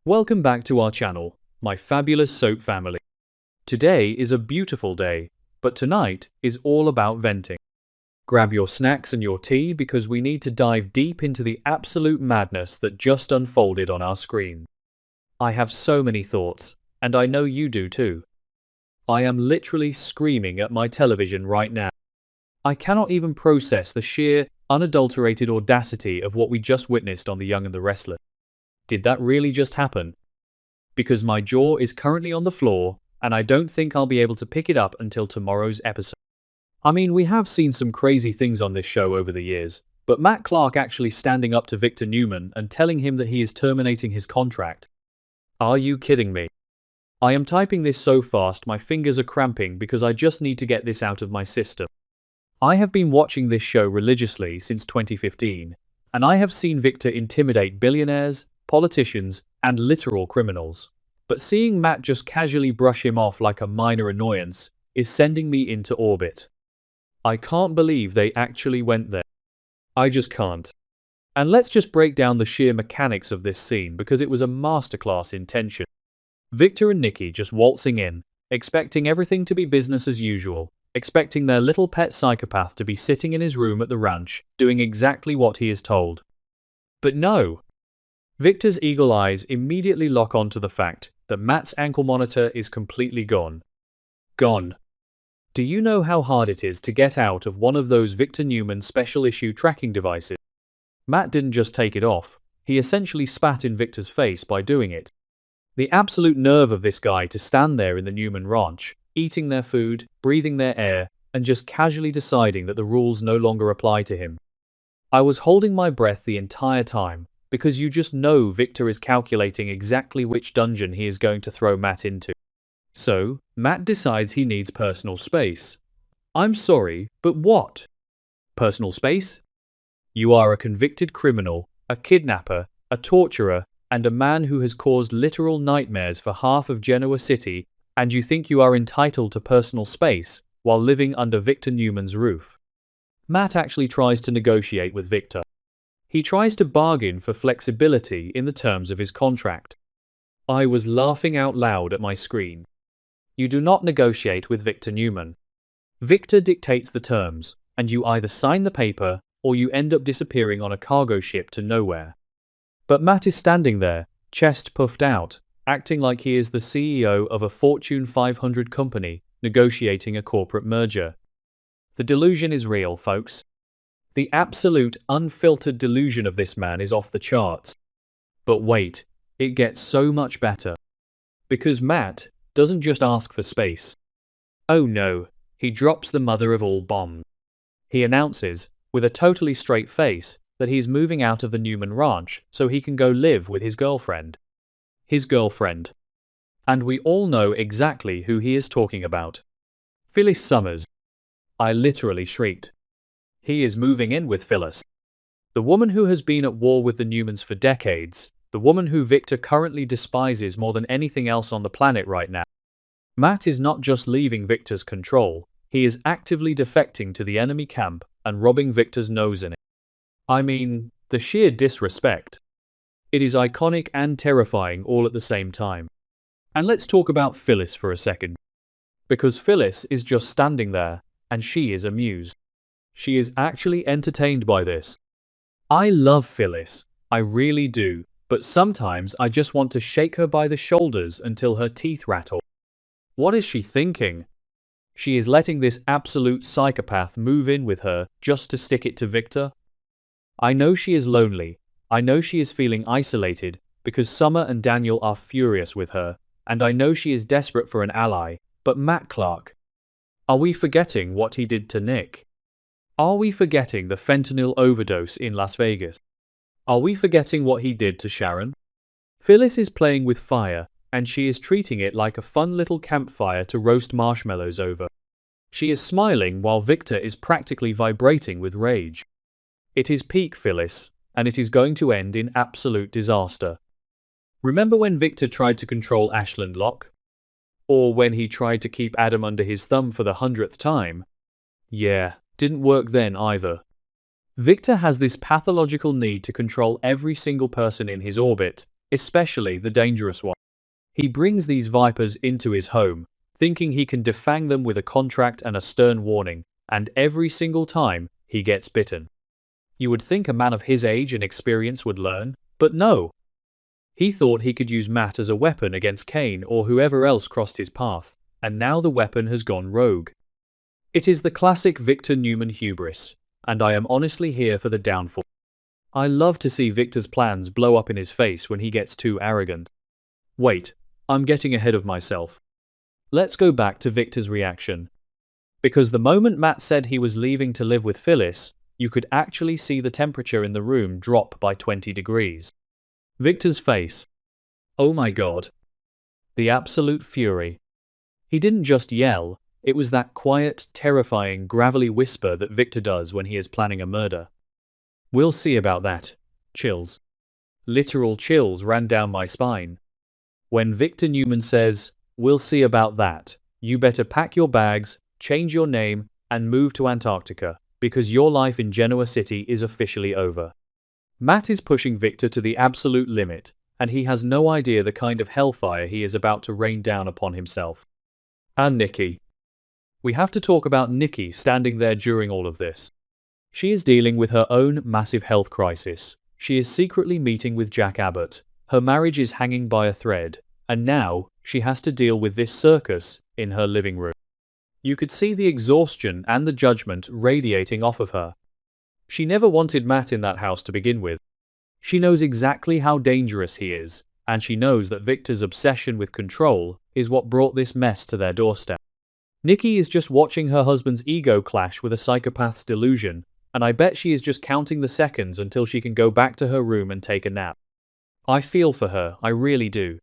Welcome back to our channel, my fabulous soap family. Today is a beautiful day, but tonight is all about venting. Grab your snacks and your tea because we need to dive deep into the absolute madness that just unfolded on our screen. I have so many thoughts, and I know you do too. I am literally screaming at my television right now. I cannot even process the sheer, unadulterated audacity of what we just witnessed on The Young and the Restless. Did that really just happen? Because my jaw is currently on the floor, and I don't think I'll be able to pick it up until tomorrow's episode. I mean, we have seen some crazy things on this show over the years, but Matt Clark actually standing up to Victor Newman and telling him that he is terminating his contract. Are you kidding me? I am typing this so fast my fingers are cramping because I just need to get this out of my system. I have been watching this show religiously since 2015, and I have seen Victor intimidate billionaires, politicians, and literal criminals. But seeing Matt just casually brush him off like a minor annoyance is sending me into orbit. I can't believe they actually went there. I just can't. And let's just break down the sheer mechanics of this scene because it was a masterclass in tension. Victor and Nikki just waltzing in, expecting everything to be business as usual, expecting their little pet psychopath to be sitting in his room at the ranch, doing exactly what he is told. But no! Victor's eagle eyes immediately lock onto the fact that Matt's ankle monitor is completely gone. Gone. Do you know how hard it is to get out of one of those Victor Newman special issue tracking devices? Matt didn't just take it off, he essentially spat in Victor's face by doing it. The absolute nerve of this guy to stand there in the Newman ranch, eating their food, breathing their air, and just casually deciding that the rules no longer apply to him. I was holding my breath the entire time, because you just know Victor is calculating exactly which dungeon he is going to throw Matt into. So, Matt decides he needs personal space. I'm sorry, but what? Personal space? You are a convicted criminal, a kidnapper, a torturer, and a man who has caused literal nightmares for half of Genoa City, and you think you are entitled to personal space while living under Victor Newman's roof. Matt actually tries to negotiate with Victor. He tries to bargain for flexibility in the terms of his contract. I was laughing out loud at my screen. You do not negotiate with Victor Newman. Victor dictates the terms, and you either sign the paper or you end up disappearing on a cargo ship to nowhere. But Matt is standing there, chest puffed out, acting like he is the CEO of a Fortune 500 company negotiating a corporate merger. The delusion is real, folks. The absolute, unfiltered delusion of this man is off the charts. But wait, it gets so much better. Because Matt doesn't just ask for space. Oh no, he drops the mother of all bombs. He announces, with a totally straight face, that he's moving out of the Newman Ranch so he can go live with his girlfriend. His girlfriend. And we all know exactly who he is talking about. Phyllis Summers. I literally shrieked. He is moving in with Phyllis. The woman who has been at war with the Newmans for decades, the woman who Victor currently despises more than anything else on the planet right now. Matt is not just leaving Victor's control, he is actively defecting to the enemy camp and robbing Victor's nose in it. I mean, the sheer disrespect. It is iconic and terrifying all at the same time. And let's talk about Phyllis for a second. Because Phyllis is just standing there, and she is amused. She is actually entertained by this. I love Phyllis, I really do, but sometimes I just want to shake her by the shoulders until her teeth rattle. What is she thinking? She is letting this absolute psychopath move in with her just to stick it to Victor? I know she is lonely. I know she is feeling isolated because Summer and Daniel are furious with her, and I know she is desperate for an ally, but Matt Clark. Are we forgetting what he did to Nick? Are we forgetting the fentanyl overdose in Las Vegas? Are we forgetting what he did to Sharon? Phyllis is playing with fire, and she is treating it like a fun little campfire to roast marshmallows over. She is smiling while Victor is practically vibrating with rage. It is peak Phyllis, and it is going to end in absolute disaster. Remember when Victor tried to control Ashland Locke? Or when he tried to keep Adam under his thumb for the 100th time? Yeah, didn't work then either. Victor has this pathological need to control every single person in his orbit, especially the dangerous ones. He brings these vipers into his home, thinking he can defang them with a contract and a stern warning, and every single time, he gets bitten. You would think a man of his age and experience would learn, but no. He thought he could use Matt as a weapon against Kane or whoever else crossed his path, and now the weapon has gone rogue. It is the classic Victor Newman hubris, and I am honestly here for the downfall. I love to see Victor's plans blow up in his face when he gets too arrogant. Wait, I'm getting ahead of myself. Let's go back to Victor's reaction. Because the moment Matt said he was leaving to live with Phyllis, you could actually see the temperature in the room drop by 20 degrees. Victor's face. Oh my god. The absolute fury. He didn't just yell, it was that quiet, terrifying, gravelly whisper that Victor does when he is planning a murder. We'll see about that. Chills. Literal chills ran down my spine. When Victor Newman says, "We'll see about that, you better pack your bags, change your name, and move to Antarctica, because your life in Genoa City is officially over." Matt is pushing Victor to the absolute limit, and he has no idea the kind of hellfire he is about to rain down upon himself. And Nikki. We have to talk about Nikki standing there during all of this. She is dealing with her own massive health crisis. She is secretly meeting with Jack Abbott. Her marriage is hanging by a thread, and now she has to deal with this circus in her living room. You could see the exhaustion and the judgment radiating off of her. She never wanted Matt in that house to begin with. She knows exactly how dangerous he is, and she knows that Victor's obsession with control is what brought this mess to their doorstep. Nikki is just watching her husband's ego clash with a psychopath's delusion, and I bet she is just counting the seconds until she can go back to her room and take a nap. I feel for her, I really do.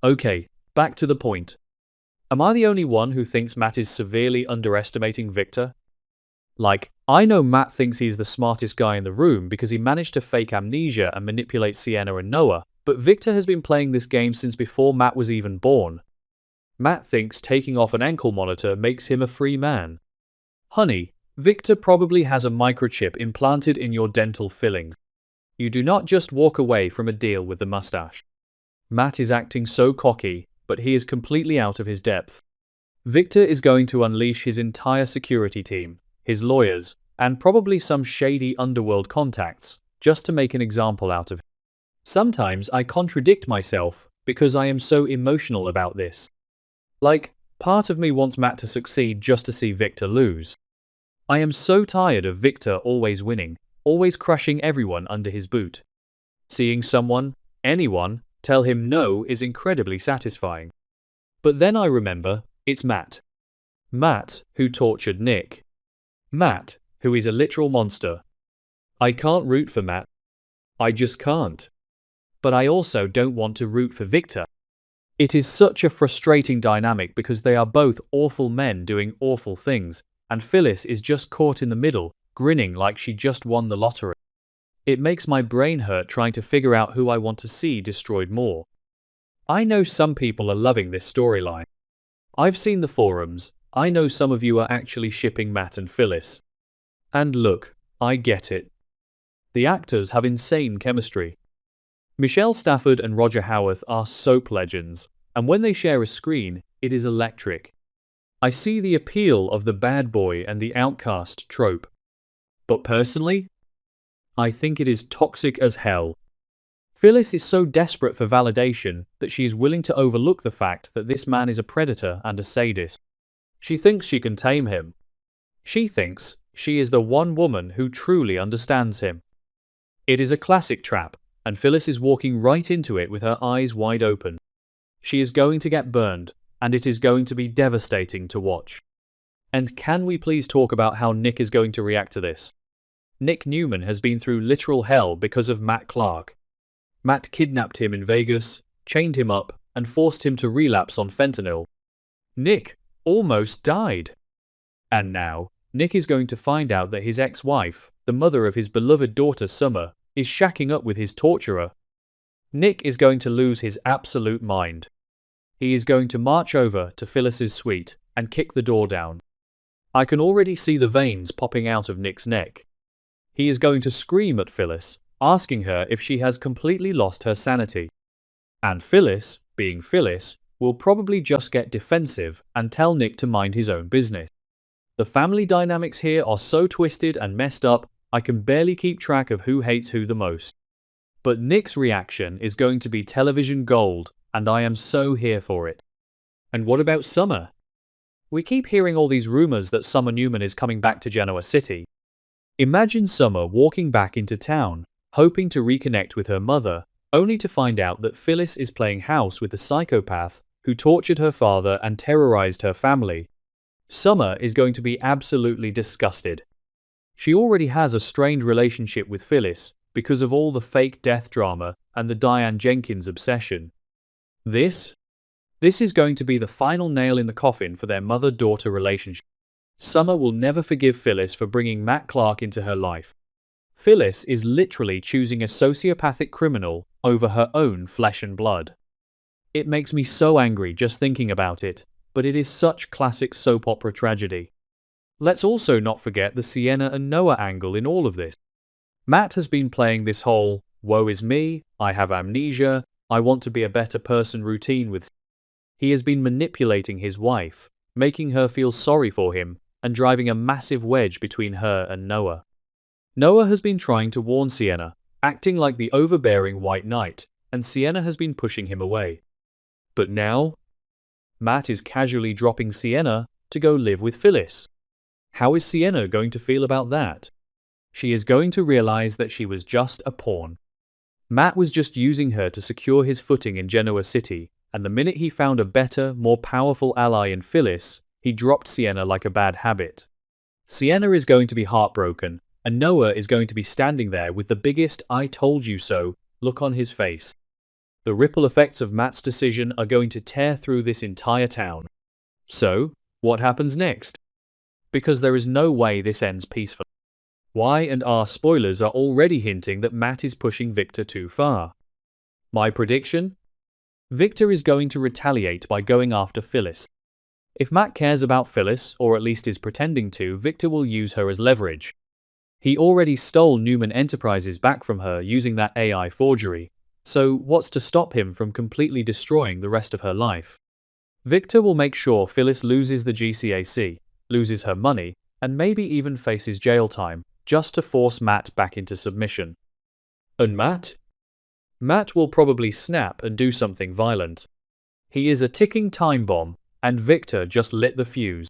Okay, back to the point. Am I the only one who thinks Matt is severely underestimating Victor? Like, I know Matt thinks he's the smartest guy in the room because he managed to fake amnesia and manipulate Sienna and Noah, but Victor has been playing this game since before Matt was even born. Matt thinks taking off an ankle monitor makes him a free man. Honey, Victor probably has a microchip implanted in your dental fillings. You do not just walk away from a deal with the mustache. Matt is acting so cocky, but he is completely out of his depth. Victor is going to unleash his entire security team, his lawyers, and probably some shady underworld contacts, just to make an example out of him. Sometimes I contradict myself because I am so emotional about this. Like, part of me wants Matt to succeed just to see Victor lose. I am so tired of Victor always winning, always crushing everyone under his boot. Seeing someone, anyone, tell him no is incredibly satisfying. But then I remember, it's Matt. Matt, who tortured Nick. Matt, who is a literal monster. I can't root for Matt. I just can't. But I also don't want to root for Victor. It is such a frustrating dynamic because they are both awful men doing awful things, and Phyllis is just caught in the middle, grinning like she just won the lottery. It makes my brain hurt trying to figure out who I want to see destroyed more. I know some people are loving this storyline. I've seen the forums. I know some of you are actually shipping Matt and Phyllis. And look, I get it. The actors have insane chemistry. Michelle Stafford and Roger Howarth are soap legends, and when they share a screen, it is electric. I see the appeal of the bad boy and the outcast trope. But personally, I think it is toxic as hell. Phyllis is so desperate for validation that she is willing to overlook the fact that this man is a predator and a sadist. She thinks she can tame him. She thinks she is the one woman who truly understands him. It is a classic trap, and Phyllis is walking right into it with her eyes wide open. She is going to get burned, and it is going to be devastating to watch. And can we please talk about how Nick is going to react to this? Nick Newman has been through literal hell because of Matt Clark. Matt kidnapped him in Vegas, chained him up, and forced him to relapse on fentanyl. Nick almost died. And now, Nick is going to find out that his ex-wife, the mother of his beloved daughter Summer, is shacking up with his torturer. Nick is going to lose his absolute mind. He is going to march over to Phyllis's suite and kick the door down. I can already see the veins popping out of Nick's neck. He is going to scream at Phyllis, asking her if she has completely lost her sanity. And Phyllis, being Phyllis, will probably just get defensive and tell Nick to mind his own business. The family dynamics here are so twisted and messed up, I can barely keep track of who hates who the most. But Nick's reaction is going to be television gold, and I am so here for it. And what about Summer? We keep hearing all these rumors that Summer Newman is coming back to Genoa City. Imagine Summer walking back into town, hoping to reconnect with her mother, only to find out that Phyllis is playing house with the psychopath who tortured her father and terrorized her family. Summer is going to be absolutely disgusted. She already has a strained relationship with Phyllis because of all the fake death drama and the Diane Jenkins obsession. This is going to be the final nail in the coffin for their mother-daughter relationship. Summer will never forgive Phyllis for bringing Matt Clark into her life. Phyllis is literally choosing a sociopathic criminal over her own flesh and blood. It makes me so angry just thinking about it, but it is such classic soap opera tragedy. Let's also not forget the Sienna and Noah angle in all of this. Matt has been playing this whole, woe is me, I have amnesia, I want to be a better person routine with. He has been manipulating his wife, making her feel sorry for him, and driving a massive wedge between her and Noah. Noah has been trying to warn Sienna, acting like the overbearing white knight, and Sienna has been pushing him away. But now, Matt is casually dropping Sienna to go live with Phyllis. How is Sienna going to feel about that? She is going to realize that she was just a pawn. Matt was just using her to secure his footing in Genoa City, and the minute he found a better, more powerful ally in Phyllis, he dropped Sienna like a bad habit. Sienna is going to be heartbroken, and Noah is going to be standing there with the biggest "I told you so" look on his face. The ripple effects of Matt's decision are going to tear through this entire town. So, what happens next? Because there is no way this ends peacefully. Y and R spoilers are already hinting that Matt is pushing Victor too far. My prediction? Victor is going to retaliate by going after Phyllis. If Matt cares about Phyllis, or at least is pretending to, Victor will use her as leverage. He already stole Newman Enterprises back from her using that AI forgery, so what's to stop him from completely destroying the rest of her life? Victor will make sure Phyllis loses the GCAC, loses her money, and maybe even faces jail time, just to force Matt back into submission. And Matt? Matt will probably snap and do something violent. He is a ticking time bomb, and Victor just lit the fuse.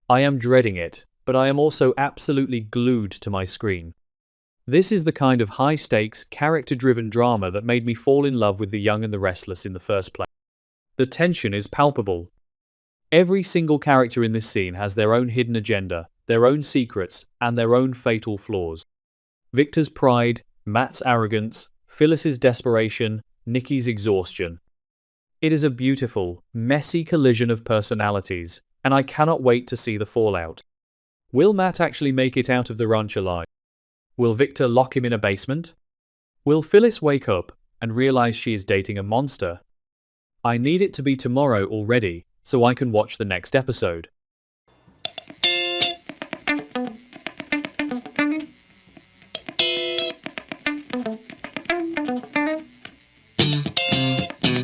I am dreading it, but I am also absolutely glued to my screen. This is the kind of high-stakes, character-driven drama that made me fall in love with The Young and the Restless in the first place. The tension is palpable. Every single character in this scene has their own hidden agenda, their own secrets, and their own fatal flaws. Victor's pride, Matt's arrogance, Phyllis's desperation, Nikki's exhaustion. It is a beautiful, messy collision of personalities, and I cannot wait to see the fallout. Will Matt actually make it out of the ranch alive? Will Victor lock him in a basement? Will Phyllis wake up and realize she is dating a monster? I need it to be tomorrow already, so I can watch the next episode.